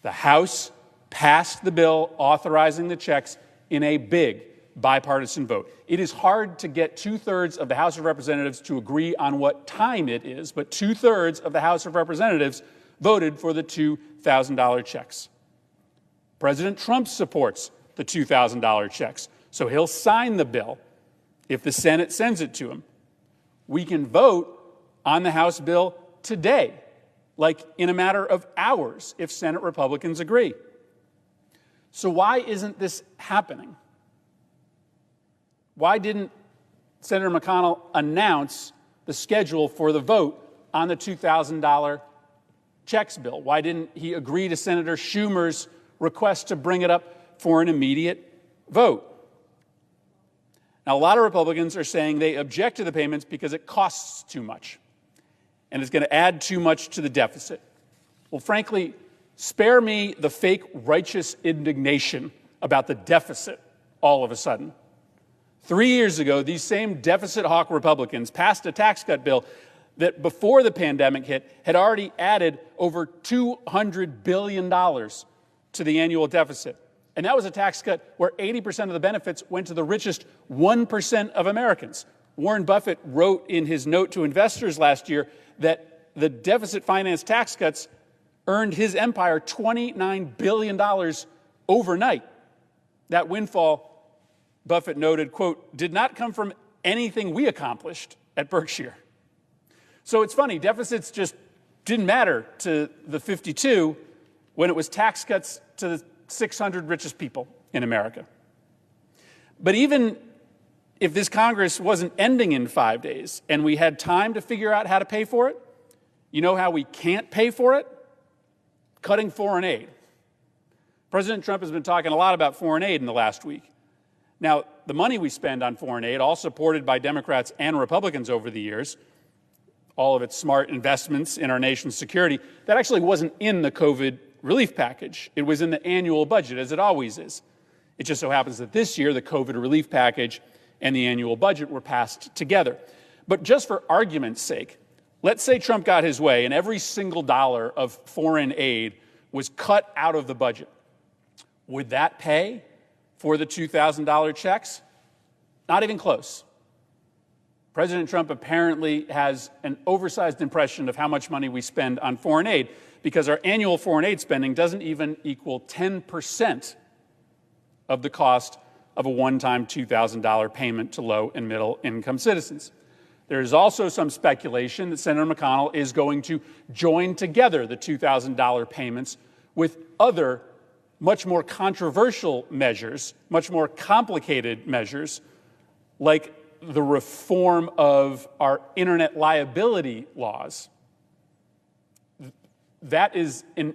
The House passed the bill authorizing the checks in a big bipartisan vote. It is hard to get 2/3 of the House of Representatives to agree on what time it is, but 2/3 of the House of Representatives voted for the $2,000 checks. President Trump supports the $2,000 checks, so he'll sign the bill if the Senate sends it to him. We can vote on the House bill today, like in a matter of hours, if Senate Republicans agree. So why isn't this happening? Why didn't Senator McConnell announce the schedule for the vote on the $2,000 checks bill? Why didn't he agree to Senator Schumer's request to bring it up for an immediate vote? Now, a lot of Republicans are saying they object to the payments because it costs too much and it's going to add too much to the deficit. Well, frankly, spare me the fake righteous indignation about the deficit all of a sudden. 3 years ago, these same deficit hawk Republicans passed a tax cut bill that before the pandemic hit had already added over $200 billion to the annual deficit. And that was a tax cut where 80% of the benefits went to the richest 1% of Americans. Warren Buffett wrote in his note to investors last year that the deficit financed tax cuts earned his empire $29 billion overnight. That windfall, Buffett noted, quote, did not come from anything we accomplished at Berkshire. So it's funny, deficits just didn't matter to the 52 when it was tax cuts to the 600 richest people in America. But even if this Congress wasn't ending in 5 days and we had time to figure out how to pay for it, you know how we can't pay for it? Cutting foreign aid. President Trump has been talking a lot about foreign aid in the last week. Now, the money we spend on foreign aid, all supported by Democrats and Republicans over the years, all of its smart investments in our nation's security, that actually wasn't in the COVID relief package. It was in the annual budget, as it always is. It just so happens that this year, the COVID relief package and the annual budget were passed together. But just for argument's sake, let's say Trump got his way and every single dollar of foreign aid was cut out of the budget. Would that pay for the $2,000 checks? Not even close. President Trump apparently has an oversized impression of how much money we spend on foreign aid because our annual foreign aid spending doesn't even equal 10% of the cost of a one-time $2,000 payment to low and middle income citizens. There is also some speculation that Senator McConnell is going to join together the $2,000 payments with other much more controversial measures, much more complicated measures, like the reform of our internet liability laws. That is an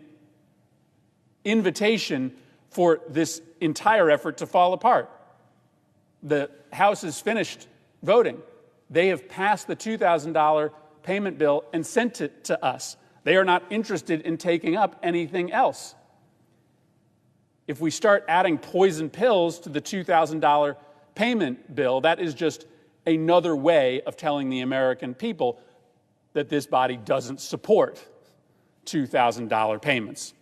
invitation for this entire effort to fall apart. The House has finished voting. They have passed the $2,000 payment bill and sent it to us. They are not interested in taking up anything else. If we start adding poison pills to the $2,000 payment bill, that is just another way of telling the American people that this body doesn't support $2,000 payments.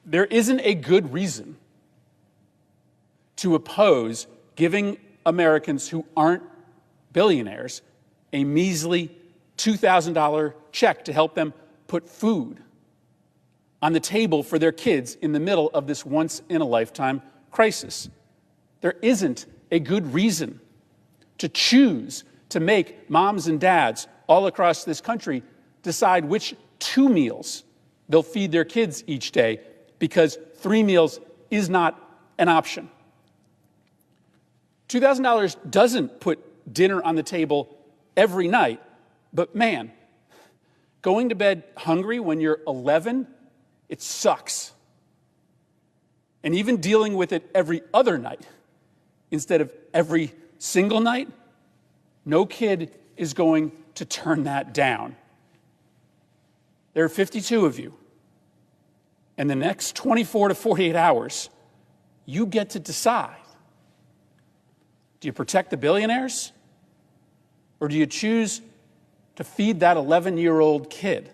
There isn't a good reason to oppose giving Americans who aren't billionaires a measly $2,000 check to help them put food on the table for their kids in the middle of this once-in-a-lifetime crisis. There isn't a good reason to choose to make moms and dads all across this country decide which 2 meals they'll feed their kids each day because 3 meals is not an option. $2,000 doesn't put dinner on the table every night, but man, going to bed hungry when you're 11, it sucks. And even dealing with it every other night instead of every single night, no kid is going to turn that down. There are 52 of you. And the next 24 to 48 hours, you get to decide. Do you protect the billionaires? Or do you choose to feed that 11-year-old kid?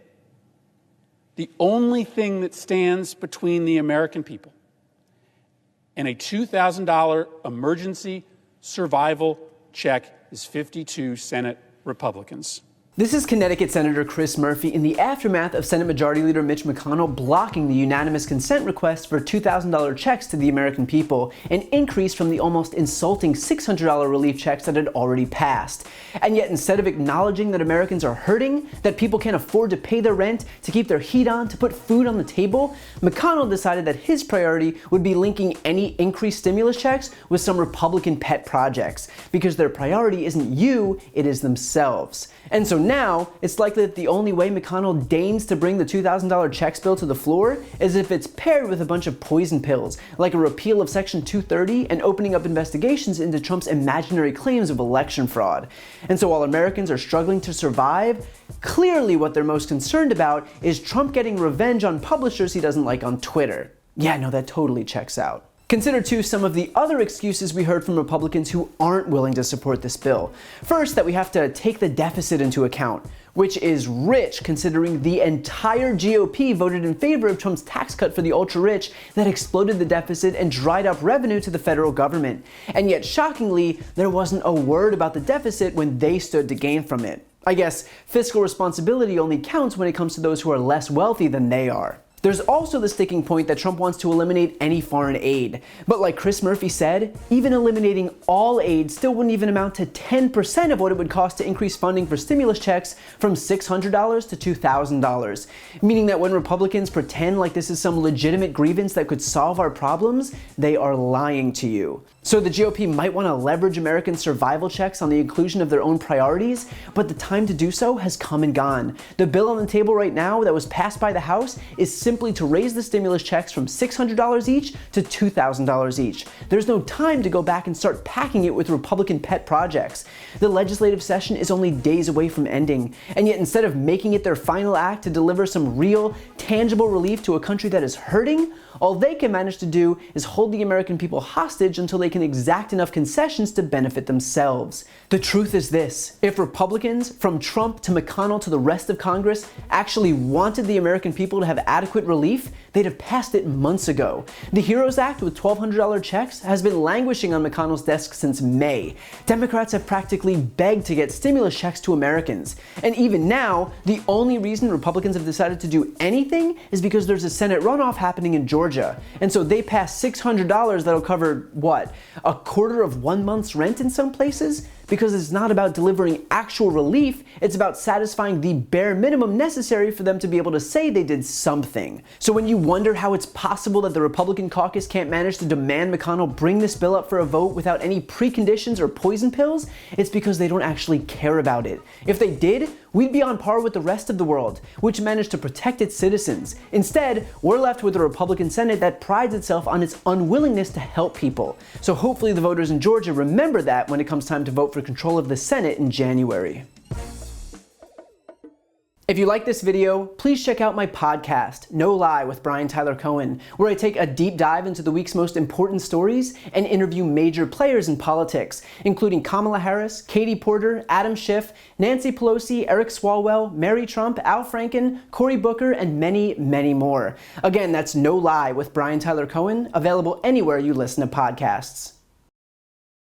The only thing that stands between the American people and a $2,000 emergency survival check is 52 Senate Republicans. This is Connecticut Senator Chris Murphy in the aftermath of Senate Majority Leader Mitch McConnell blocking the unanimous consent request for $2,000 checks to the American people, an increase from the almost insulting $600 relief checks that had already passed. And yet, instead of acknowledging that Americans are hurting, that people can't afford to pay their rent, to keep their heat on, to put food on the table, McConnell decided that his priority would be linking any increased stimulus checks with some Republican pet projects, because their priority isn't you, it is themselves. And so now, it's likely that the only way McConnell deigns to bring the $2,000 checks bill to the floor is if it's paired with a bunch of poison pills, like a repeal of Section 230 and opening up investigations into Trump's imaginary claims of election fraud. And so while Americans are struggling to survive, clearly what they're most concerned about is Trump getting revenge on publishers he doesn't like on Twitter. Yeah, no, that totally checks out. Consider, too, some of the other excuses we heard from Republicans who aren't willing to support this bill. First, that we have to take the deficit into account, which is rich considering the entire GOP voted in favor of Trump's tax cut for the ultra-rich that exploded the deficit and dried up revenue to the federal government. And yet, shockingly, there wasn't a word about the deficit when they stood to gain from it. I guess fiscal responsibility only counts when it comes to those who are less wealthy than they are. There's also the sticking point that Trump wants to eliminate any foreign aid. But like Chris Murphy said, even eliminating all aid still wouldn't even amount to 10% of what it would cost to increase funding for stimulus checks from $600 to $2,000. Meaning that when Republicans pretend like this is some legitimate grievance that could solve our problems, they are lying to you. So the GOP might want to leverage American survival checks on the inclusion of their own priorities, but the time to do so has come and gone. The bill on the table right now that was passed by the House is simply to raise the stimulus checks from $600 each to $2,000 each. There's no time to go back and start packing it with Republican pet projects. The legislative session is only days away from ending, and yet instead of making it their final act to deliver some real, tangible relief to a country that is hurting, all they can manage to do is hold the American people hostage until they can exact enough concessions to benefit themselves. The truth is this: if Republicans, from Trump to McConnell to the rest of Congress, actually wanted the American people to have adequate relief, they'd have passed it months ago. The HEROES Act with $1,200 checks has been languishing on McConnell's desk since May. Democrats have practically begged to get stimulus checks to Americans. And even now, the only reason Republicans have decided to do anything is because there's a Senate runoff happening in Georgia. And so they passed $600 that'll cover, what, a quarter of 1 month's rent in some places? Because it's not about delivering actual relief, it's about satisfying the bare minimum necessary for them to be able to say they did something. So when you wonder how it's possible that the Republican caucus can't manage to demand McConnell bring this bill up for a vote without any preconditions or poison pills, it's because they don't actually care about it. If they did, we'd be on par with the rest of the world, which managed to protect its citizens. Instead, we're left with a Republican Senate that prides itself on its unwillingness to help people. So hopefully the voters in Georgia remember that when it comes time to vote for control of the Senate in January. If you like this video, please check out my podcast, No Lie with Brian Tyler Cohen, where I take a deep dive into the week's most important stories and interview major players in politics, including Kamala Harris, Katie Porter, Adam Schiff, Nancy Pelosi, Eric Swalwell, Mary Trump, Al Franken, Cory Booker, and many, many more. Again, that's No Lie with Brian Tyler Cohen, available anywhere you listen to podcasts.